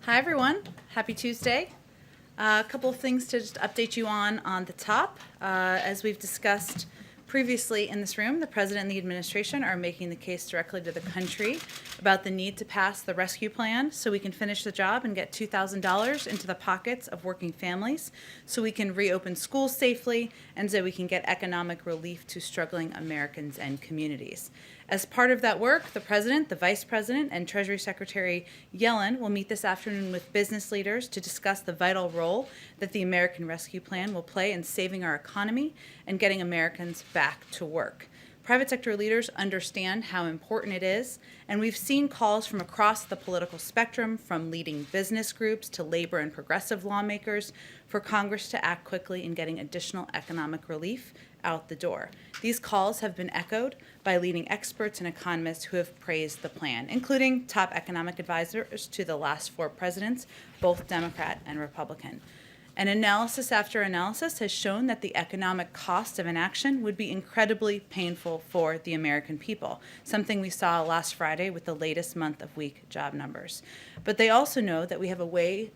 Hi, everyone. Happy Tuesday. A couple of things to just update you on the top. As we've discussed previously in this room, the President and the administration are making the case directly to the country about the need to pass the rescue plan so we can finish the job and get $2,000 into the pockets of working families, so we can reopen schools safely, and so we can get economic relief to struggling Americans and communities. As part of that work, the President, the Vice President, and Treasury Secretary Yellen will meet this afternoon with business leaders to discuss the vital role that the American Rescue Plan will play in saving our economy and getting Americans back to work. Private sector leaders understand how important it is, and we've seen calls from across the political spectrum, from leading business groups to labor and progressive lawmakers, for Congress to act quickly in getting additional economic relief out the door. These calls have been echoed by leading experts and economists who have praised the plan, including top economic advisors to the last four presidents, both Democrat and Republican. And analysis after analysis has shown that the economic cost of inaction would be incredibly painful for the American people, something we saw last Friday with the latest month of weak job numbers. But they also know that we have a way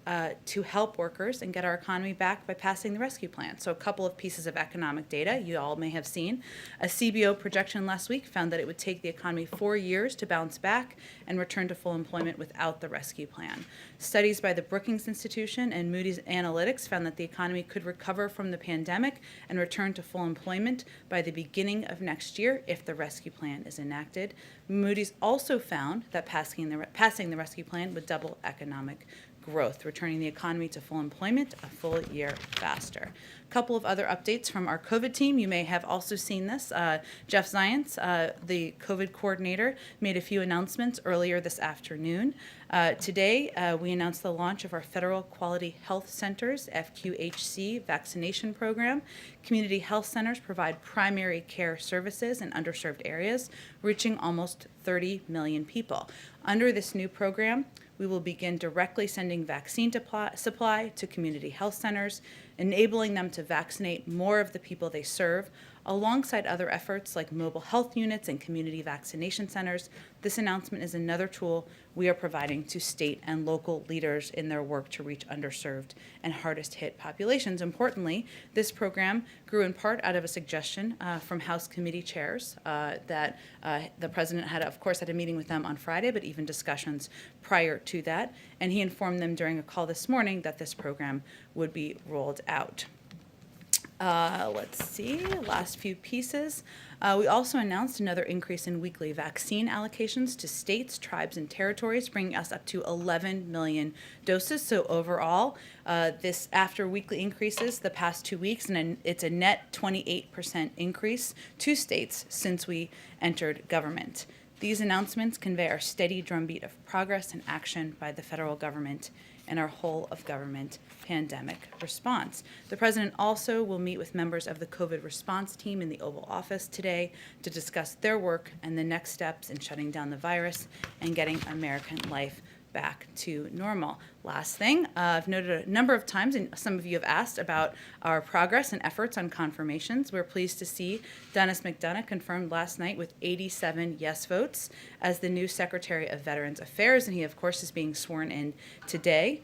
to help workers and get our economy back by passing the rescue plan. So a couple of pieces of economic data you all may have seen. A CBO projection last week found that it would take the economy 4 years to bounce back and return to full employment without the rescue plan. Studies by the Brookings Institution and Moody's Analytics found that the economy could recover from the pandemic and return to full employment by the beginning of next year if the rescue plan is enacted. Moody's also found that passing the rescue plan would double economic growth, returning the economy to full employment a full year faster. A couple of other updates from our COVID team. You may have also seen this. Jeff Zients, the COVID coordinator, made a few announcements earlier this afternoon. Today, we announced the launch of our Federal Quality Health Centers, FQHC, vaccination program. Community health centers provide primary care services in underserved areas, reaching almost 30 million people. Under this new program, we will begin directly sending vaccine supply to community health centers, enabling them to vaccinate more of the people they serve, alongside other efforts like mobile health units and community vaccination centers. This announcement is another tool we are providing to state and local leaders in their work to reach underserved and hardest hit populations. Importantly, this program grew in part out of a suggestion from House committee chairs that the President had, of course, had a meeting with them on Friday, but even discussions prior to that. And he informed them during a call this morning that this program would be rolled out. Let's see, last few pieces. We also announced another increase in weekly vaccine allocations to states, tribes, and territories, bringing us up to 11 million doses. So overall, this after weekly increases the past 2 weeks, and it's a net 28% increase to states since we entered government. These announcements convey our steady drumbeat of progress and action by the federal government and our whole of government pandemic response. The President also will meet with members of the COVID response team in the Oval Office today to discuss their work and the next steps in shutting down the virus and getting American life back to normal. Last thing, I've noted a number of times, and some of you have asked about our progress and efforts on confirmations. We're pleased to see Dennis McDonough confirmed last night with 87 yes votes as the new Secretary of Veterans Affairs, and he, of course, is being sworn in today.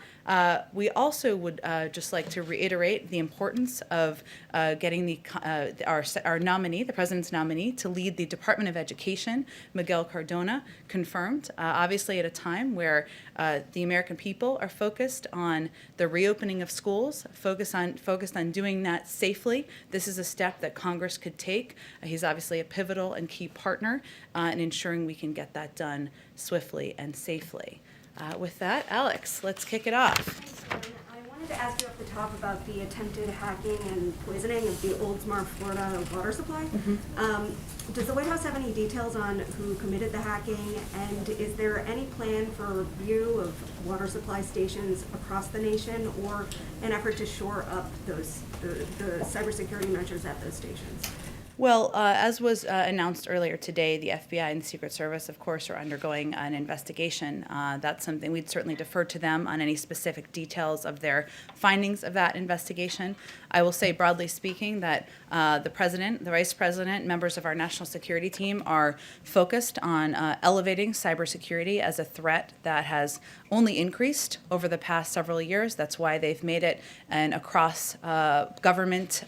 We also would just like to reiterate the importance of getting our nominee, the President's nominee, to lead the Department of Education, Miguel Cardona, confirmed, obviously at a time where the American people are focused on the reopening of schools, focused on doing that safely. This is a step that Congress could take. He's obviously a pivotal and key partner in ensuring we can get that done swiftly and safely. With that, Alex, let's kick it off. Thanks, Lauren. I wanted to ask you off the top about the attempted hacking and poisoning of the Oldsmar, Florida water supply. Does the White House have any details on who committed the hacking, and is there any plan for review of water supply stations across the nation, or an effort to shore up the cybersecurity measures at those stations? Well, as was announced earlier today, the FBI and the Secret Service, of course, are undergoing an investigation. That's something we'd certainly defer to them on any specific details of their findings of that investigation. I will say, broadly speaking, that the President, the Vice President, members of our national security team are focused on elevating cybersecurity as a threat that has only increased over the past several years. That's why they've made it an across government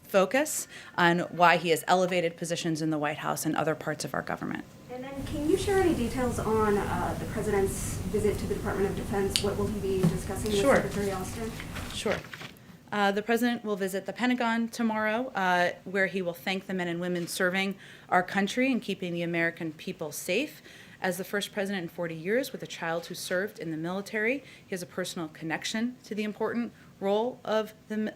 focus on why he has elevated positions in the White House and other parts of our government. And then can you share any details on the President's visit to the Department of Defense? What will he be discussing with Sure. Secretary Austin? Sure. The President will visit the Pentagon tomorrow, where he will thank the men and women serving our country and keeping the American people safe. As the first president in 40 years with a child who served in the military, he has a personal connection to the important role of the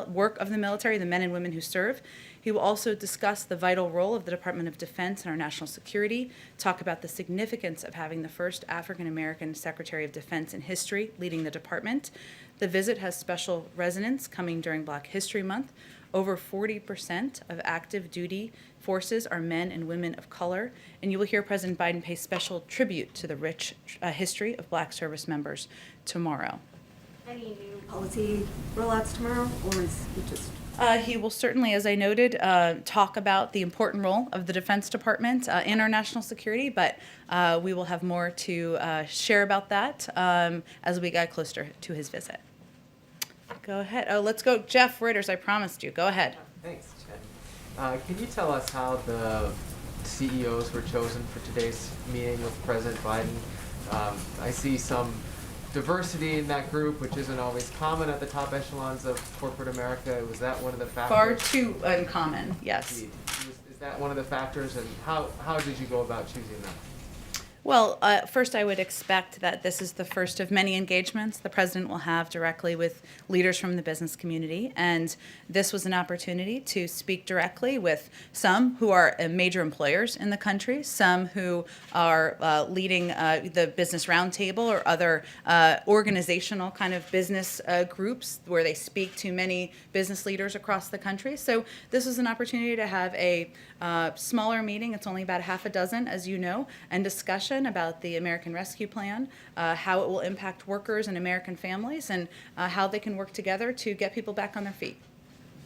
work of the military, the men and women who serve. He will also discuss the vital role of the Department of Defense in our national security, talk about the significance of having the first African-American Secretary of Defense in history leading the department. The visit has special resonance coming during Black History Month. Over 40% of active duty forces are men and women of color, and you will hear President Biden pay special tribute to the rich history of Black service members tomorrow. Any new policy rollouts tomorrow, or is it just? He will certainly, as I noted, talk about the important role of the Defense Department in our national security, but we will have more to share about that as we get closer to his visit. Go ahead. Oh, let's go. Jeff Reuters, I promised you. Go ahead. Thanks, Jen. Can you tell us how the CEOs were chosen for today's meeting with President Biden? I see some diversity in that group, which isn't always common at the top echelons of corporate America. Was that one of the factors? Far too uncommon, yes. Is that one of the factors, and how did you go about choosing them? Well, first I would expect that this is the first of many engagements the president will have directly with leaders from the business community, and this was an opportunity to speak directly with some who are major employers in the country, some who are leading the Business Roundtable or other organizational kind of business groups where they speak to many business leaders across the country. So this was an opportunity to have a smaller meeting, it's only about half a dozen, as you know, and discussion about the American Rescue Plan, how it will impact workers and American families, and how they can work together to get people back on their feet.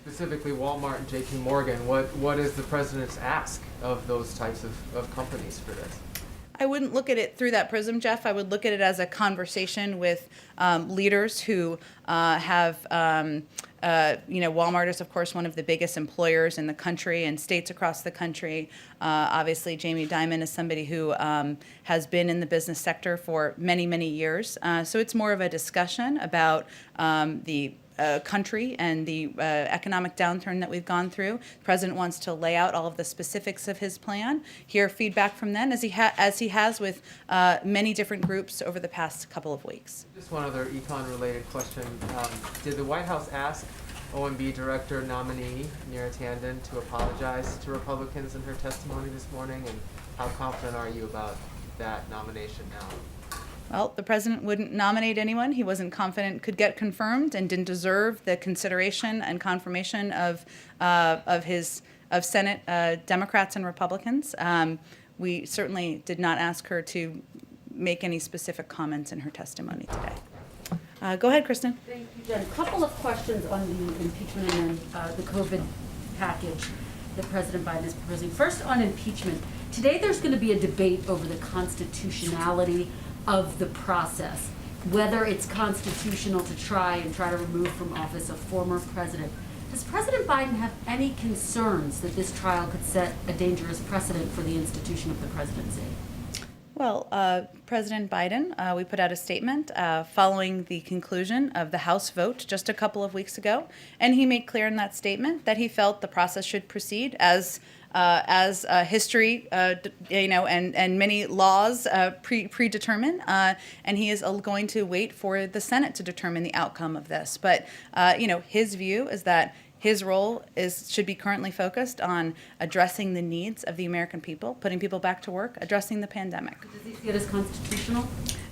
Specifically, Walmart and JP Morgan, what is the president's ask of those types of companies for this? I wouldn't look at it through that prism, Jeff. I would look at it as a conversation with leaders who have, Walmart is, of course, one of the biggest employers in the country and states across the country. Obviously, Jamie Dimon is somebody who has been in the business sector for many, many years. So it's more of a discussion about the country and the economic downturn that we've gone through. The president wants to lay out all of the specifics of his plan, hear feedback from them, as he has with many different groups over the past couple of weeks. Just one other econ-related question. Did the White House ask OMB Director nominee Neera Tanden to apologize to Republicans in her testimony this morning, and how confident are you about that nomination now? Well, the president wouldn't nominate anyone he wasn't confident could get confirmed and didn't deserve the consideration and confirmation of Senate Democrats and Republicans. We certainly did not ask her to make any specific comments in her testimony today. Go ahead, Kristen. Thank you, Jen. A couple of questions on the impeachment and then the COVID package that President Biden is proposing. First, on impeachment. Today there's going to be a debate over the constitutionality of the process, whether it's constitutional to try to remove from office a former president. Does President Biden have any concerns that this trial could set a dangerous precedent for the institution of the presidency? Well, President Biden, we put out a statement following the conclusion of the House vote just a couple of weeks ago, and he made clear in that statement that he felt the process should proceed as history, and many laws predetermine, and he is going to wait for the Senate to determine the outcome of this. But his view is that his role should be currently focused on addressing the needs of the American people, putting people back to work, addressing the pandemic. Does he see it as constitutional?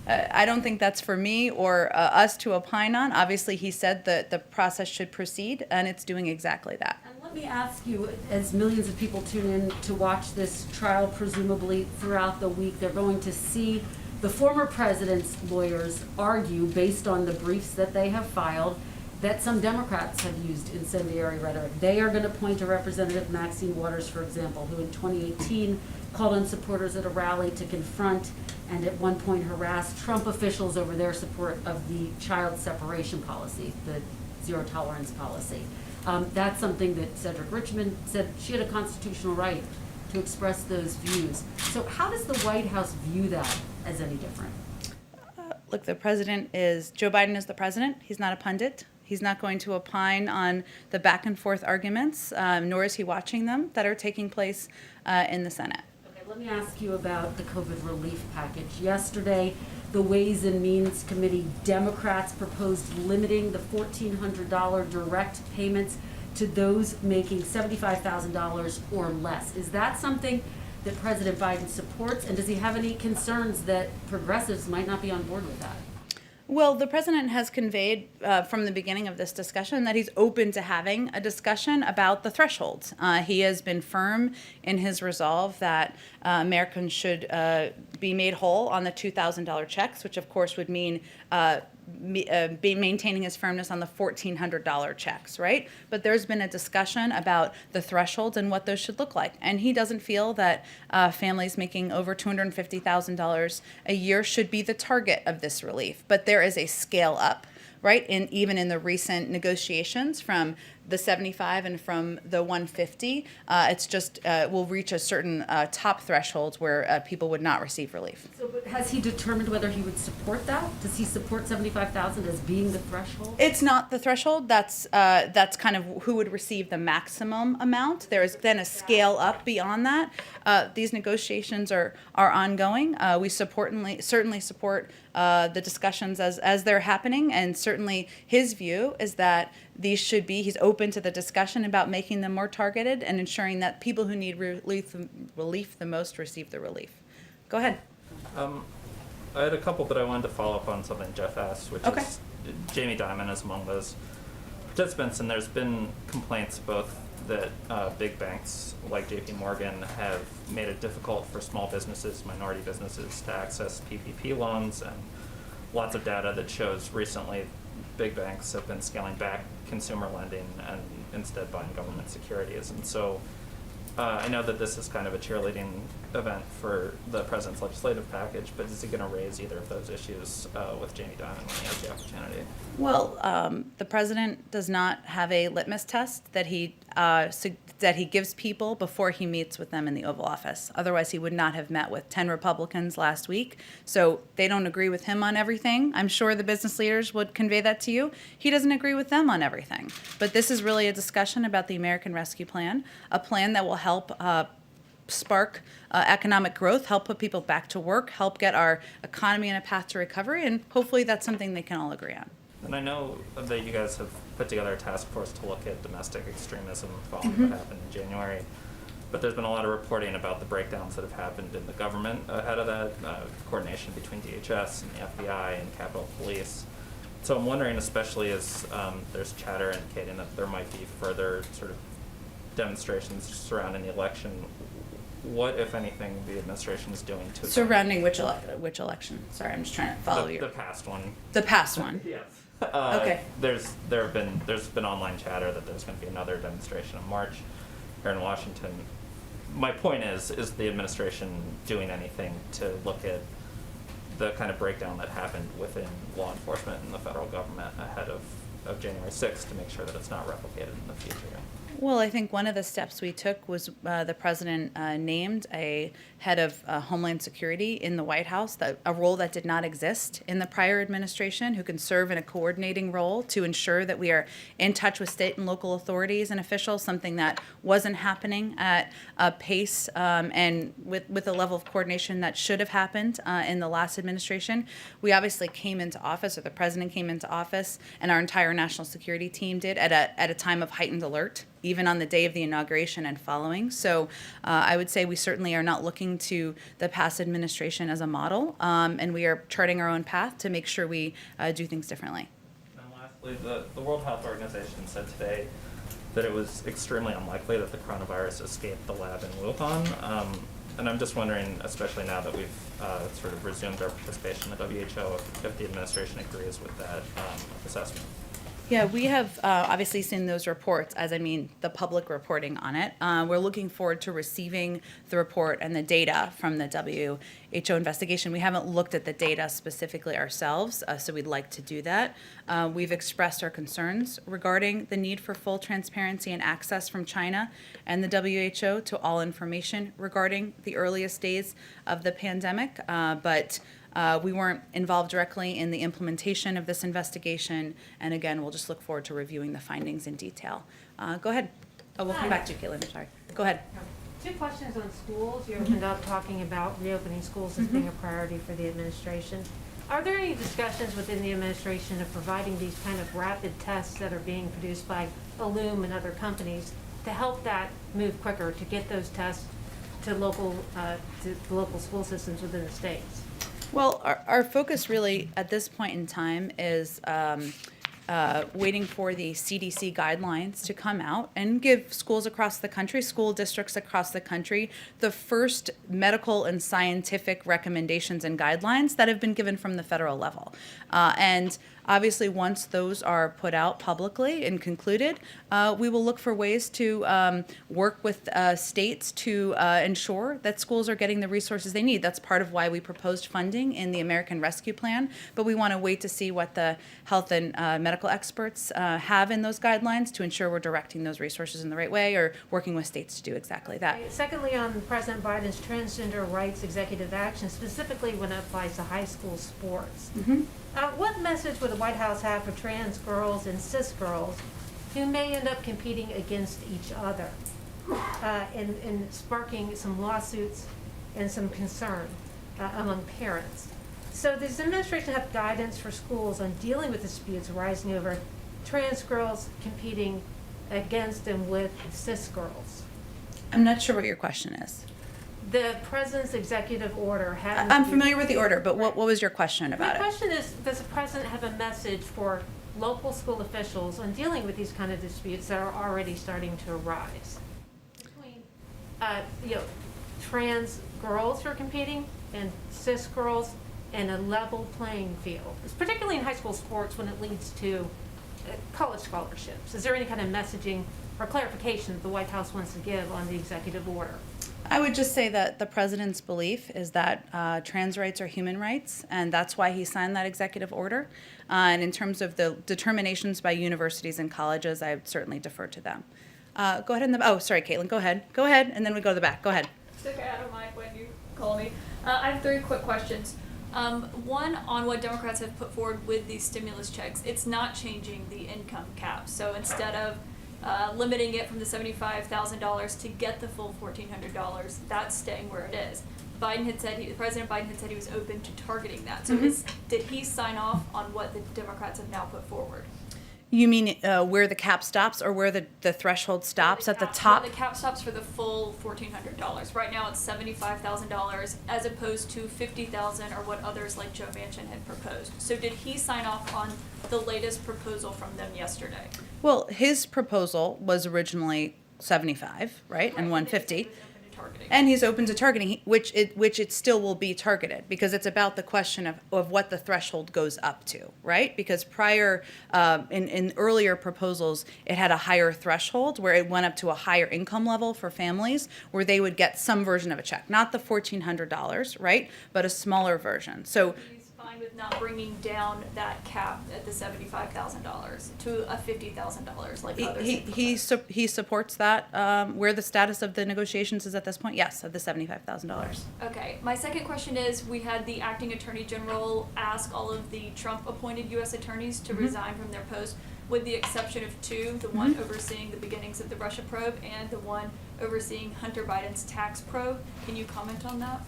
I don't think that's for me or us to opine on. Obviously, he said that the process should proceed, and it's doing exactly that. And what let me ask you, as millions of people tune in to watch this trial, presumably throughout the week, they're going to see the former president's lawyers argue, based on the briefs that they have filed, that some Democrats have used incendiary rhetoric. They are going to point to Representative Maxine Waters, for example, who in 2018 called on supporters at a rally to confront and at one point harassed Trump officials over their support of the child separation policy, the zero tolerance policy. That's something that Cedric Richmond said she had a constitutional right to express those views. So how does the White House view that as any different? Look, Joe Biden is the president. He's not a pundit. He's not going to opine on the back and forth arguments, nor is he watching them that are taking place in the Senate. Okay, let me ask you about the COVID relief package. Yesterday, the Ways and Means Committee Democrats proposed limiting the $1,400 direct payments to those making $75,000 or less. Is that something that President Biden supports, and does he have any concerns that progressives might not be on board with that? Well, the president has conveyed from the beginning of this discussion that he's open to having a discussion about the thresholds. He has been firm in his resolve that Americans should be made whole on the $2,000 checks, which of course would mean maintaining his firmness on the $1,400 checks, right? But there's been a discussion about the thresholds and what those should look like. And he doesn't feel that families making over $250,000 a year should be the target of this relief. But there is a scale up, right? Even in the recent negotiations from the 75 and from the 150, it's just will reach a certain top thresholds where people would not receive relief. So, but has he determined whether he would support that? Does he support 75,000 as being the threshold? It's not the threshold. That's kind of who would receive the maximum amount. There is then a scale up beyond that. These negotiations are ongoing. We certainly support the discussions as they're happening, and certainly his view is that he's open to the discussion about making them more targeted and ensuring that people who need relief the most receive the relief. Go ahead. I had a couple, but I wanted to follow up on something Jeff asked, which Okay. is Jamie Dimon is among those participants, and there's been complaints both that big banks like JP Morgan have made it difficult for small businesses, minority businesses to access PPP loans, and lots of data that shows recently big banks have been scaling back consumer lending and instead buying government securities. And so I know that this is kind of a cheerleading event for the president's legislative package, but is he going to raise either of those issues with Jamie Dimon when he has the opportunity? Well, the president does not have a litmus test that he gives people before he meets with them in the Oval Office. Otherwise, he would not have met with 10 Republicans last week. So they don't agree with him on everything. I'm sure the business leaders would convey that to you. He doesn't agree with them on everything. But this is really a discussion about the American Rescue Plan, a plan that will help spark economic growth, help put people back to work, help get our economy on a path to recovery, and hopefully that's something they can all agree on. And I know that you guys have put together a task force to look at domestic extremism following what happened in January. But there's been a lot of reporting about the breakdowns that have happened in the government ahead of that, coordination between DHS and the FBI and Capitol Police. So I'm wondering, especially as there's chatter indicating that there might be further sort of demonstrations surrounding the election, what, if anything, the administration is doing to Surrounding which election? Sorry, I'm just trying to follow you. the past one. The past one. Yes. Okay. There's been online chatter that there's going to be another demonstration in March here in Washington. My point is the administration doing anything to look at the kind of breakdown that happened within law enforcement and the federal government ahead of January 6th to make sure that it's not replicated in the future? Well, I think one of the steps we took was the president named a head of Homeland Security in the White House, a role that did not exist in the prior administration, who can serve in a coordinating role to ensure that we are in touch with state and local authorities and officials, something that wasn't happening at a pace and with a level of coordination that should have happened in the last administration. We obviously came into office, or the president came into office, and our entire national security team did at a time of heightened alert, even on the day of the inauguration and following. So I would say we certainly are not looking to the past administration as a model, and we are charting our own path to make sure we do things differently. And lastly, the World Health Organization said today that it was extremely unlikely that the coronavirus escaped the lab in Wuhan. And I'm just wondering, especially now that we've sort of resumed our participation in the WHO, if the administration agrees with that assessment. Yeah, we have obviously seen those reports, as I mean the public reporting on it. We're looking forward to receiving the report and the data from the WHO investigation. We haven't looked at the data specifically ourselves, so we'd like to do that. We've expressed our concerns regarding the need for full transparency and access from China and the WHO to all information regarding the earliest days of the pandemic, but we weren't involved directly in the implementation of this investigation, and again, we'll just look forward to reviewing the findings in detail. Go ahead. Oh, we'll come back to you, Caitlin. Sorry. Go ahead. Two questions on schools. You opened up talking about reopening schools as being a priority for the administration. Are there any discussions within the administration of providing these kind of rapid tests that are being produced by Illum and other companies to help that move quicker, to get those tests to local school systems within the states? Well, our focus really at this point in time is waiting for the CDC guidelines to come out and give schools across the country, school districts across the country, the first medical and scientific recommendations and guidelines that have been given from the federal level. And obviously, once those are put out publicly and concluded, we will look for ways to work with states to ensure that schools are getting the resources they need. That's part of why we proposed funding in the American Rescue Plan, but we want to wait to see what the health and medical experts have in those guidelines to ensure we're directing those resources in the right way or working with states to do exactly that. Secondly, on President Biden's transgender rights executive action, specifically when it applies to high school sports. What message would the White House have for trans girls and cis girls who may end up competing against each other and sparking some lawsuits and some concern among parents? So does the administration have guidance for schools on dealing with disputes arising over trans girls competing against and with cis girls? I'm not sure what your question is. The president's executive order had. I'm familiar with the order, but what was your question about My it? question is, does the president have a message for local school officials on dealing with these kind of disputes that are already starting to arise between, trans girls who are competing and cis girls in a level playing field, particularly in high school sports when it leads to college scholarships? Is there any kind of messaging or clarification that the White House wants to give on the executive order? I would just say that the president's belief is that trans rights are human rights, and that's why he signed that executive order. And in terms of the determinations by universities and colleges, I would certainly defer to them. Go ahead. Sorry, Caitlin, go ahead. Go ahead, and then we go to the back. Go ahead. It's okay, I don't mind when you call me. I have 3 quick questions. One, on what Democrats have put forward with these stimulus checks. It's not changing the income cap. So instead of limiting it from the $75,000 to get the full $1,400, that's staying where it is. President Biden had said he was open to targeting that. So did he sign off on what the Democrats have now put forward? You mean where the cap stops or where the threshold stops at the top? The cap stops for the full $1,400. Right now it's $75,000 as opposed to $50,000 or what others like Joe Manchin had proposed. So did he sign off on the latest proposal from them yesterday? Well, his proposal was originally 75, right, and 150. And he's open to targeting, which it still will be targeted, because it's about the question of what the threshold goes up to, right? Because prior, in earlier proposals, it had a higher threshold where it went up to a higher income level for families where they would get some version of a check, not the $1,400, right, but a smaller version. So He's fine with not bringing down that cap at the $75,000 to a $50,000 like others have proposed. he supports that. Where the status of the negotiations is at this point, yes, of the $75,000. Okay, my second question is, we had the acting attorney general ask all of the Trump-appointed U.S. attorneys to resign from their post, with the exception of 2, the one overseeing the beginnings of the Russia probe and the one overseeing Hunter Biden's tax probe. Can you comment on that?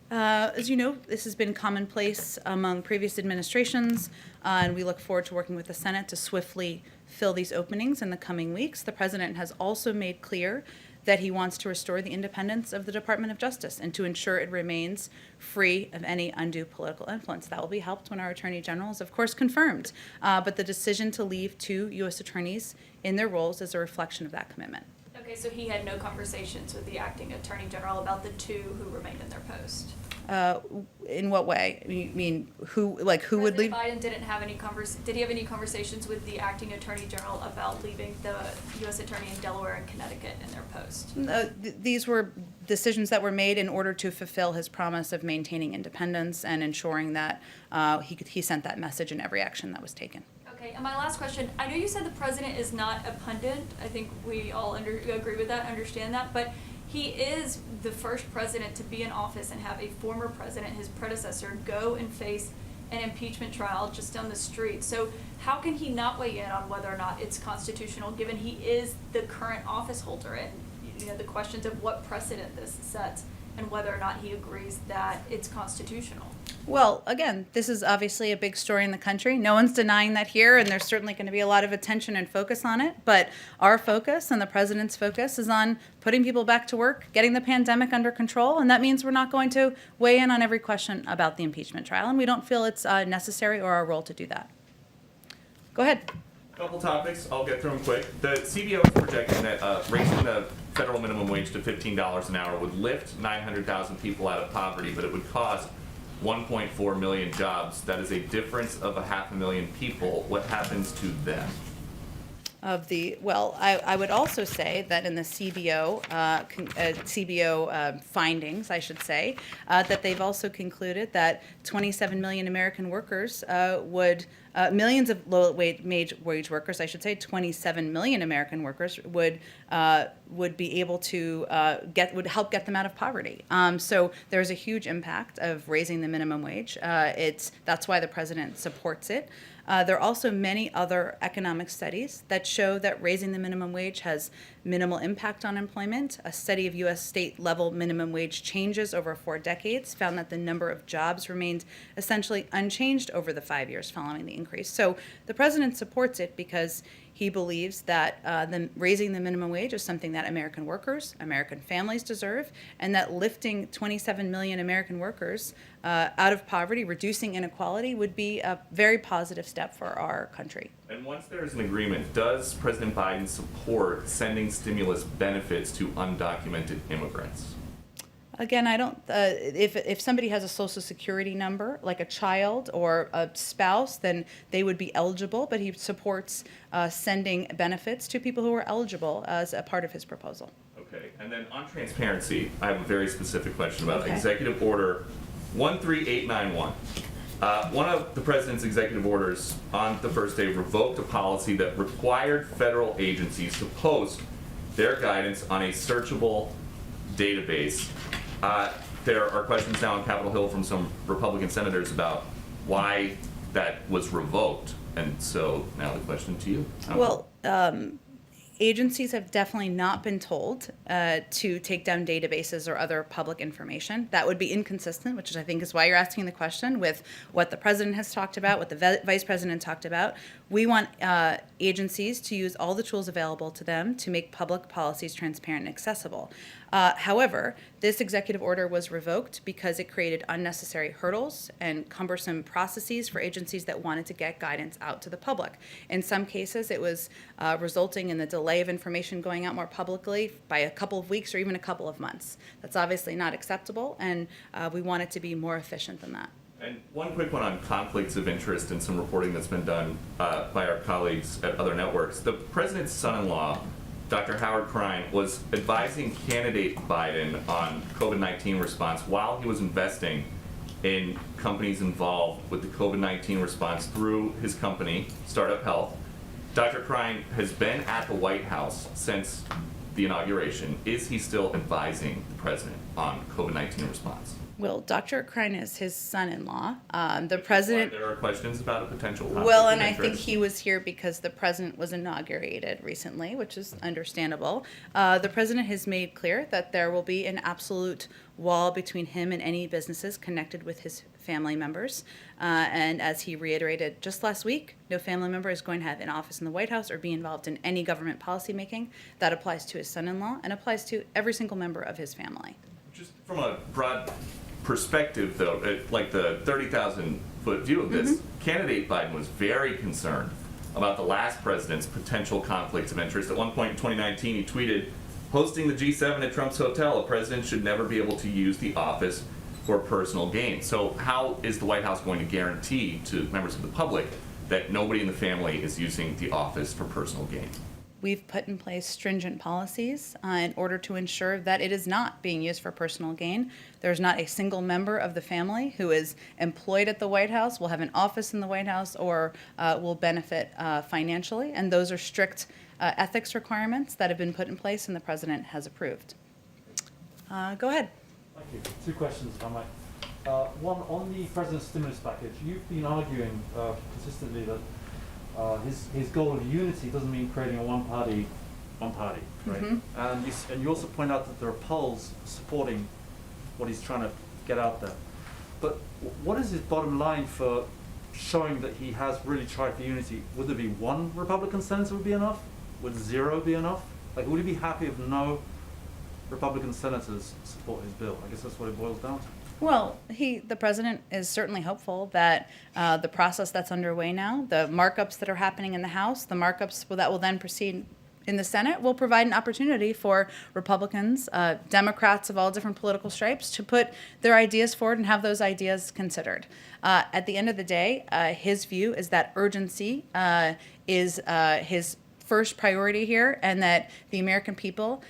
As you know, this has been commonplace among previous administrations, and we look forward to working with the Senate to swiftly fill these openings in the coming weeks. The president has also made clear that he wants to restore the independence of the Department of Justice and to ensure it remains free of any undue political influence. That will be helped when our Attorney General is, of course, confirmed. But the decision to leave 2 U.S. attorneys in their roles is a reflection of that commitment. Okay, so he had no conversations with the acting attorney general about the 2 who remained in their post? In what way? You mean who would leave? President Biden didn't have any did he have any conversations with the acting attorney general about leaving the U.S. attorney in Delaware and Connecticut in their post? These were decisions that were made in order to fulfill his promise of maintaining independence and ensuring that he sent that message in every action that was taken. Okay, and my last question, I know you said the president is not a pundit. I think we all agree with that, understand that, but he is the first president to be in office and have a former president, his predecessor, go and face an impeachment trial just down the street. So how can he not weigh in on whether or not it's constitutional, given he is the current office holder, and the questions of what precedent this sets and whether or not he agrees that it's constitutional? Well, again, this is obviously a big story in the country. No one's denying that here, and there's certainly going to be a lot of attention and focus on it. But our focus and the president's focus is on putting people back to work, getting the pandemic under control, and that means we're not going to weigh in on every question about the impeachment trial, and we don't feel it's necessary or our role to do that. Go ahead. Couple topics, I'll get through them quick. The CBO is projecting that raising the federal minimum wage to $15 an hour would lift 900,000 people out of poverty, but it would cost 1.4 million jobs. That is a difference of 500,000 people. What happens to them? I would also say that in the CBO findings, I should say, that they've also concluded that 27 million American workers millions of low-wage workers, I should say, 27 million American workers would be able to would help get them out of poverty. So there's a huge impact of raising the minimum wage. That's why the president supports it. There are also many other economic studies that show that raising the minimum wage has minimal impact on employment. A study of U.S. state-level minimum wage changes over 4 decades found that the number of jobs remained essentially unchanged over the 5 years following the increase. So the president supports it because he believes that raising the minimum wage is something that American workers, American families deserve, and that lifting 27 million American workers out of poverty, reducing inequality, would be a very positive step for our country. And once there is an agreement, does President Biden support sending stimulus benefits to undocumented immigrants? Again, I don't. If somebody has a Social Security number, like a child or a spouse, then they would be eligible. But he supports sending benefits to people who are eligible as a part of his proposal. Okay. And then on transparency, I have a very specific question about Okay. Executive Order 13891. One of the president's executive orders on the first day revoked a policy that required federal agencies to post their guidance on a searchable database. There are questions now on Capitol Hill from some Republican senators about why that was revoked. And so now the question to you. Well, agencies have definitely not been told to take down databases or other public information. That would be inconsistent, which I think is why you're asking the question, with what the president has talked about, what the vice president talked about. We want agencies to use all the tools available to them to make public policies transparent and accessible. However, this executive order was revoked because it created unnecessary hurdles and cumbersome processes for agencies that wanted to get guidance out to the public. In some cases, it was resulting in the delay of information going out more publicly by a couple of weeks or even a couple of months. That's obviously not acceptable, and we want it to be more efficient than that. And one quick one on conflicts of interest and some reporting that's been done by our colleagues at other networks. The president's son-in-law, Dr. Howard Krein, was advising candidate Biden on COVID-19 response while he was investing in companies involved with the COVID-19 response through his company, Startup Health. Dr. Krein has been at the White House since the inauguration. Is he still advising the president on COVID-19 response? Well, Dr. Krein is his son-in-law. The Why president. there are questions about a potential conflict Well, of and I think interest. he was here because the president was inaugurated recently, which is understandable. The president has made clear that there will be an absolute wall between him and any businesses connected with his family members. And as he reiterated just last week, no family member is going to have an office in the White House or be involved in any government policymaking. That applies to his son-in-law and applies to every single member of his family. Just from a broad perspective, though, like the 30,000-foot view of this, candidate Biden was very concerned about the last president's potential conflicts of interest. At one point in 2019, he tweeted, "Hosting the G7 at Trump's hotel, a president should never be able to use the office for personal gain." So how is the White House going to guarantee to members of the public that nobody in the family is using the office for personal gain? We've put in place stringent policies in order to ensure that it is not being used for personal gain. There's not a single member of the family who is employed at the White House, will have an office in the White House, or will benefit financially. And those are strict ethics requirements that have been put in place and the president has approved. Go ahead. Thank you. Two questions, if I might. One, on the president's stimulus package, you've been arguing consistently that his goal of unity doesn't mean creating a one party, right? And you also point out that there are polls supporting what he's trying to get out there. But what is his bottom line for showing that he has really tried for unity? Would there be one Republican senator would be enough? Would 0 be enough? Like, would he be happy if no Republican senators support his bill? I guess that's what it boils down to. Well, the president is certainly hopeful that the process that's underway now, the markups that are happening in the House, the markups that will then proceed in the Senate, will provide an opportunity for Republicans, Democrats of all different political stripes, to put their ideas forward and have those ideas considered. At the end of the day, his view is that urgency is his first priority here, and that the American people,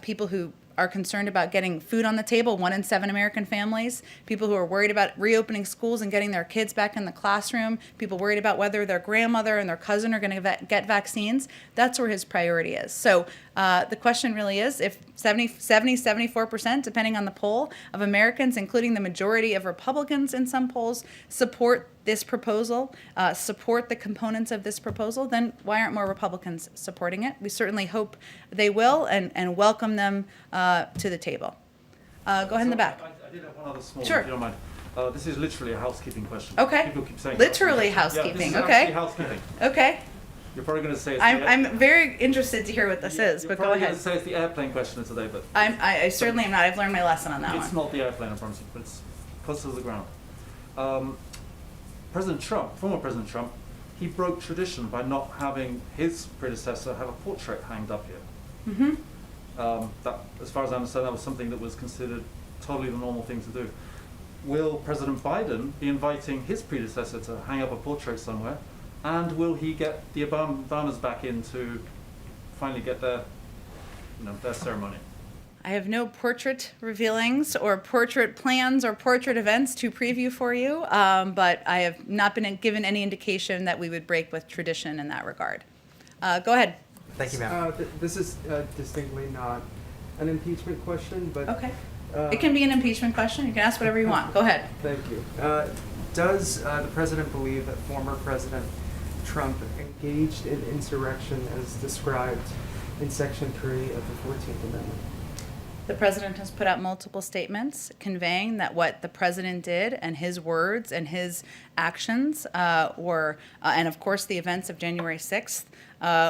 people who are concerned about getting food on the table, 1 in 7 American families, people who are worried about reopening schools and getting their kids back in the classroom, people worried about whether their grandmother and their cousin are going to get vaccines, that's where his priority is. So the question really is, if 74%, depending on the poll, of Americans, including the majority of Republicans in some polls, support this proposal, support the components of this proposal, then why aren't more Republicans supporting it? We certainly hope they will and welcome them to the table. Go ahead in the back. I did have one other small, Sure. if you don't mind. This is literally a housekeeping question. Okay. People keep saying Literally housekeeping. housekeeping, Yeah, this is okay. actually housekeeping. Okay. You're probably going to say it's I'm very interested to hear what this is, but go You're ahead. probably going to say it's the airplane question of today, but I certainly am not. I've learned my lesson on that it's one. not the airplane, I promise you, but it's close to the ground. President Trump, former President Trump, he broke tradition by not having his predecessor have a portrait hanged up here. That, as far as I understand, that was something that was considered totally the normal thing to do. Will President Biden be inviting his predecessor to hang up a portrait somewhere? And will he get the Obamas back in to finally get their ceremony? I have no portrait revealings or portrait plans or portrait events to preview for you, but I have not been given any indication that we would break with tradition in that regard. Go ahead. Thank you, ma'am. This is distinctly not an impeachment question, but... Okay. It can be an impeachment question. You can ask whatever you want. Go ahead. Thank you. Does the president believe that former President Trump engaged in insurrection as described in Section 3 of the 14th Amendment? The president has put out multiple statements conveying that what the president did and his words and his actions were, and of course the events of January 6th,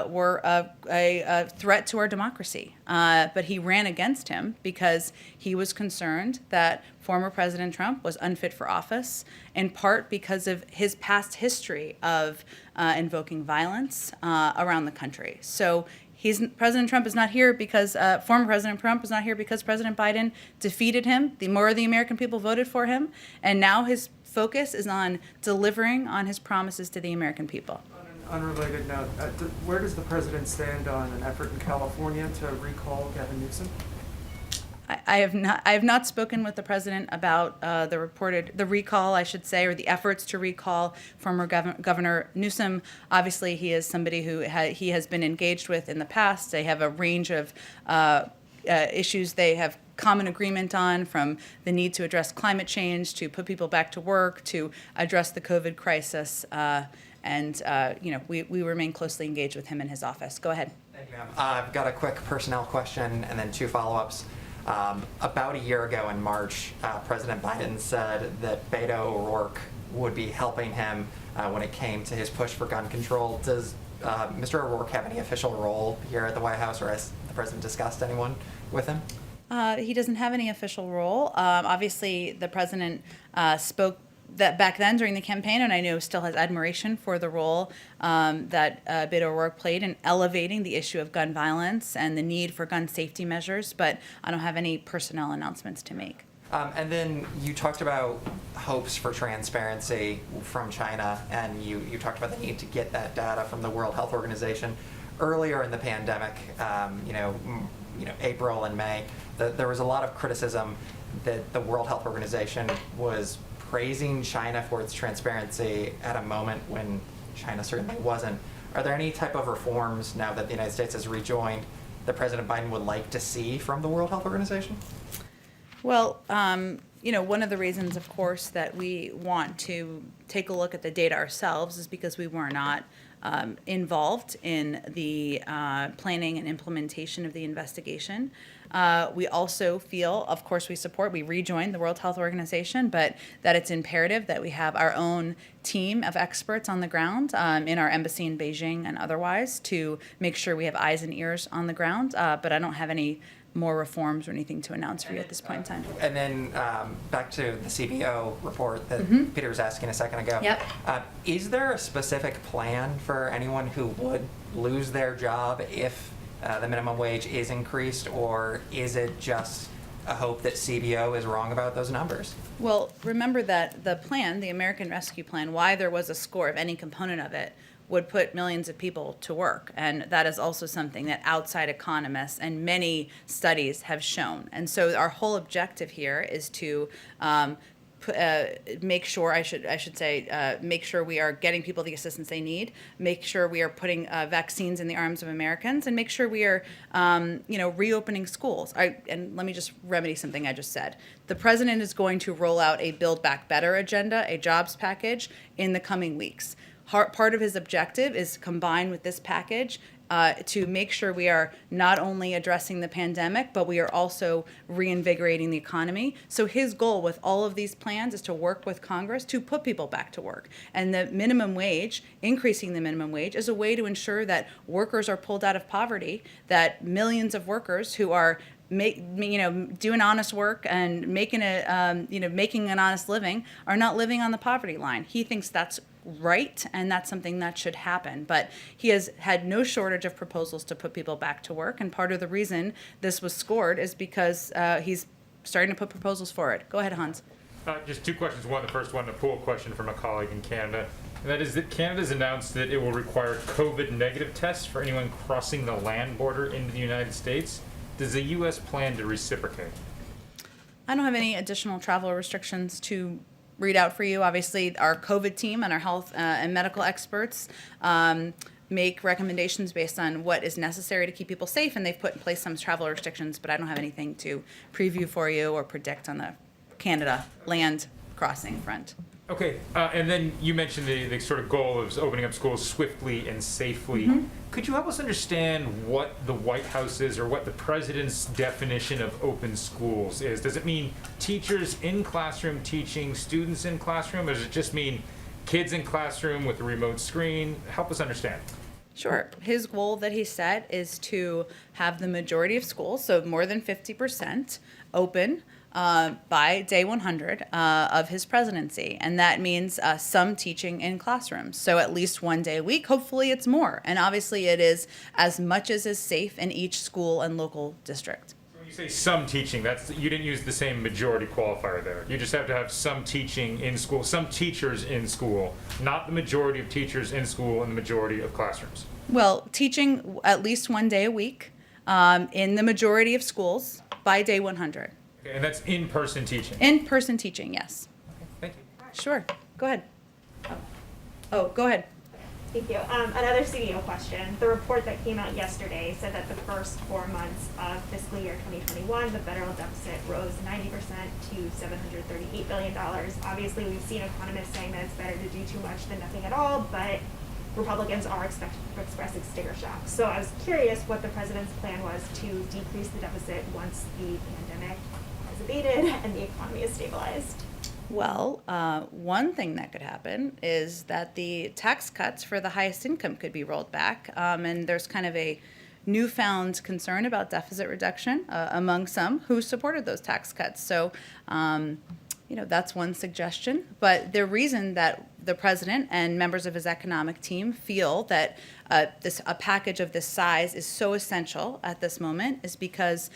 were a threat to our democracy. But he ran against him because he was concerned that former President Trump was unfit for office, in part because of his past history of invoking violence around the country. So President Trump is not here because former President Trump is not here because President Biden defeated him. More of the American people voted for him, and now his focus is on delivering on his promises to the American people. On an unrelated note, where does the president stand on an effort in California to recall Gavin Newsom? I have not spoken with the president about the recall, I should say, or the efforts to recall former Governor Newsom. Obviously, he is somebody who he has been engaged with in the past. They have a range of issues they have common agreement on, from the need to address climate change, to put people back to work, to address the COVID crisis. We remain closely engaged with him in his office. Go ahead. Thank you, ma'am. I've got a quick personnel question and then 2 follow-ups. About a year ago in March, President Biden said that Beto O'Rourke would be helping him when it came to his push for gun control. Does Mr. O'Rourke have any official role here at the White House, or has the president discussed anyone with him? He doesn't have any official role. Obviously, the president spoke that back then during the campaign, and I know still has admiration for the role that Beto O'Rourke played in elevating the issue of gun violence and the need for gun safety measures, but I don't have any personnel announcements to make. And then you talked about hopes for transparency from China, and you talked about the need to get that data from the World Health Organization. Earlier in the pandemic, April and May, there was a lot of criticism that the World Health Organization was praising China for its transparency at a moment when China certainly wasn't. Are there any type of reforms now that the United States has rejoined that President Biden would like to see from the World Health Organization? Well, one of the reasons, of course, that we want to take a look at the data ourselves is because we were not involved in the planning and implementation of the investigation. We also feel, of course, we rejoined the World Health Organization, but that it's imperative that we have our own team of experts on the ground in our embassy in Beijing and otherwise to make sure we have eyes and ears on the ground. But I don't have any more reforms or anything to announce for you at this point in time. And then back to the CBO report that Peter was asking a second ago. Yep. Is there a specific plan for anyone who would lose their job if the minimum wage is increased, or is it just a hope that CBO is wrong about those numbers? Well, remember that the plan, the American Rescue Plan, why there was a score of any component of it, would put millions of people to work. And that is also something that outside economists and many studies have shown. And so our whole objective here is to make sure, make sure we are getting people the assistance they need, make sure we are putting vaccines in the arms of Americans, and make sure we are, reopening schools. And let me just remedy something I just said. The president is going to roll out a Build Back Better agenda, a jobs package, in the coming weeks. Part of his objective is combined with this package to make sure we are not only addressing the pandemic, but we are also reinvigorating the economy. So his goal with all of these plans is to work with Congress to put people back to work. And the minimum wage, increasing the minimum wage, is a way to ensure that workers are pulled out of poverty, that millions of workers who are doing honest work and making an honest living are not living on the poverty line. He thinks that's right, and that's something that should happen. But he has had no shortage of proposals to put people back to work, and part of the reason this was scored is because he's starting to put proposals forward. Go ahead, Hans. Just two questions. One, the first one, a pool question from a colleague in Canada. And that is that Canada's announced that it will require COVID negative tests for anyone crossing the land border into the United States. Does the U.S. plan to reciprocate? I don't have any additional travel restrictions to read out for you. Obviously, our COVID team and our health and medical experts make recommendations based on what is necessary to keep people safe, and they've put in place some travel restrictions, but I don't have anything to preview for you or predict on the Canada land crossing front. Okay, and then you mentioned the sort of goal of opening up schools swiftly and safely. Mm-hmm. Could you help us understand what the White House's or what the president's definition of open schools is? Does it mean teachers in classroom teaching students in classroom, or does it just mean kids in classroom with a remote screen? Help us understand. Sure. His goal that he set is to have the majority of schools, so more than 50%, open by day 100 of his presidency. And that means some teaching in classrooms. So at least one day a week. Hopefully it's more. And obviously it is as much as is safe in each school and local district. So when you say some teaching, you didn't use the same majority qualifier there. You just have to have some teaching in school, some teachers in school, not the majority of teachers in school and the majority of classrooms. Well, teaching at least one day a week in the majority of schools by day 100. Okay, and that's in-person teaching? In-person teaching, yes. Okay, thank you. Sure. Go ahead. Oh, go ahead. Thank you. Another CDO question. The report that came out yesterday said that the first 4 months of fiscal year 2021, the federal deficit rose 90% to $738 billion. Obviously, we've seen economists saying that it's better to do too much than nothing at all, but Republicans are expressing sticker shock. So I was curious what the president's plan was to decrease the deficit once the pandemic has abated and the economy is stabilized. Well, one thing that could happen is that the tax cuts for the highest income could be rolled back, and there's kind of a newfound concern about deficit reduction among some who supported those tax cuts. So, that's one suggestion. But the reason that the president and members of his economic team feel that a package of this size is so essential at this moment is because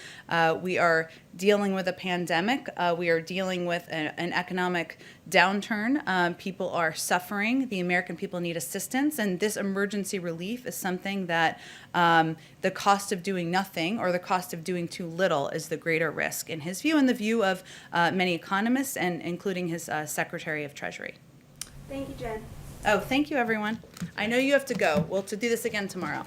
we are dealing with a pandemic. We are dealing with an economic downturn. People are suffering. The American people need assistance. And this emergency relief is something that the cost of doing nothing or the cost of doing too little is the greater risk, in his view and the view of many economists, and including his Secretary of Treasury. Thank you, Jen. Oh, thank you, everyone. I know you have to go. We'll to do this again tomorrow.